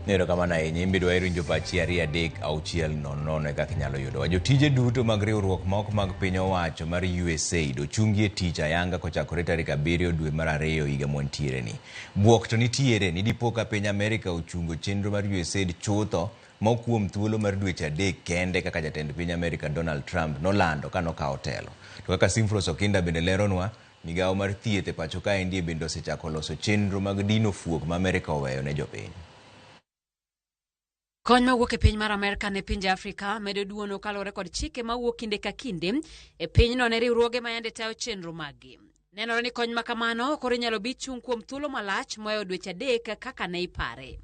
Nero kama na yenye imbido wa irinjo pachi aria dek au chiel nono kaka inyalo yudo. Jotije duto mag riwruok ma ok mag piny owacho mar USAID ochungie tich ayanga kochakore tarik 7 dwe mar 2 higa mwantiere ni. Buok to nitiere ni dipo ka piny Amerka ochungo chenro mar USAID chutho ma kuom thuolo mar dweche 3 kende kaka jatend piny Amerka Donald Trump nolando ka nokawo telo. To kaka Simfros Okinda bende leronwa, migawo mar thieth e pacho kae ndiye bende osechako loso chenro mag dino fuok ma Amerka oweyo ne jopiny. Kony mawuok e piny mar Amerka ne pinje Afrika medo duono kalore kod chike mawuok kinde ka kinde e pinyno ne riwruoge ma yande tayo chenro magi. Nenore ni kony ma kamano koro inyalo bi chung' kuom thuolo malach moyo dweche 3 kaka ne ipare.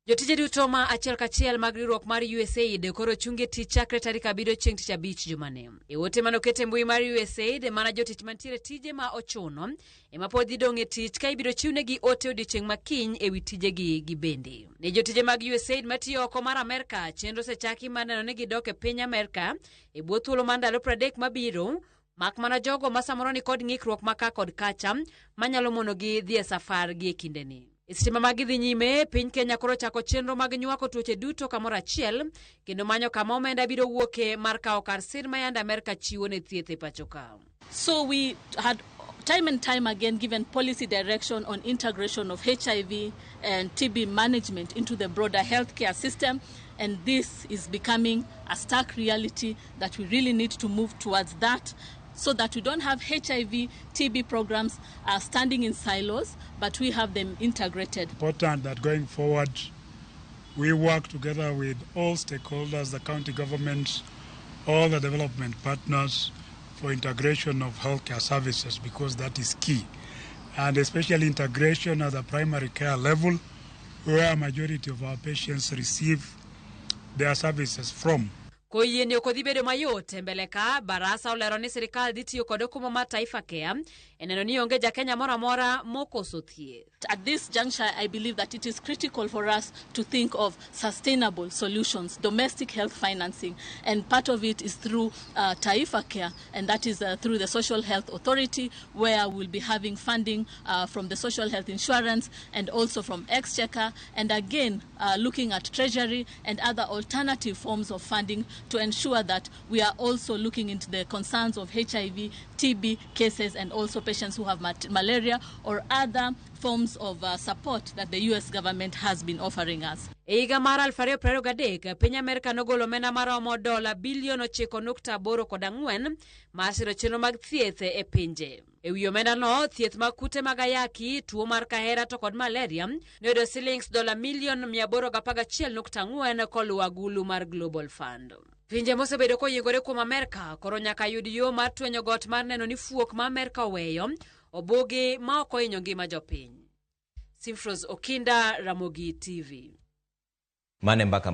Jotije duto ma achiel kachiel mag riwruok mar USAID koro chungie tich chakre tarik 7 chieng' tich 5 jumane. E ote manokete mbui mar USAID mana jotich mantiere tije ma ochuno ema pod dhi dong' e tich ka ibiro chiwnegi ote odiechieng' makiny e wi tijegi gibende. Ne jotije mag USAID matiyo oko mar Amerka, chenro osechaki mar neno ni gidok e piny Amerka e bwo thuolo mar ndalo 30 mabiro, mak mana jogo ma samoro ni kod ng'ikruok maka kod kacha manyalo monogi dhi e safar gi e kindeni. Sitima mag dhi nyime, piny Kenya koro chako chenro mag nywako tuoche duto kamoro achiel, kendo manyo kama omenda biro wuoke mar kawo kar sir ma yanda Amerka chiwo ne thieth e pacho ka. So we had time and time again given policy direction on integration of HIV and TB management into the broader healthcare system, and this is becoming a stark reality that we really need to move towards that, so that we don't have HIV, TB programs standing in silos, but we have them integrated. Important that going forward, we work together with all stakeholders, the county governments, all the development partners for integration of healthcare services, because that is key. And especially integration at the primary care level, where a majority of our patients receive their services from. Koyieni okodhi bedo mayot mbele ka barasa olero ni sirikal dhi tiyo kod okumu mar Taifa Care eneno ni onge jakenya moro amora mokoso thieth. At this juncture, I believe that it is critical for us to think of sustainable solutions, domestic health financing, and part of it is through Taifa Care, and that is through the Social Health Authority, where we'll be having funding from the Social Health Insurance and also from Exchequer, and again looking at Treasury and other alternative forms of funding to ensure that we are also looking into the concerns of HIV, TB cases, and also patients who have malaria or other forms of support that the US government has been offering us. E higa mar 2023, piny Amerka nogolo omenda maromo $9.84 bilion mar siro chenro mag thieth e pinje. E wi omenda no, thieth mag kute mag ayaki, tuo mar kahera to kod malaria noyudo $811.4 koluwo agulu mar Global Fund. Pinje mosebedo koyiengore kuom Amerka koro nyaka yud yo mar twenyo got mar neno ni fuok ma Amerka oweyo obugi ma ok ohinyo ngima jopiny. Simfros Okinda, Ramogi TV. Mane mbaka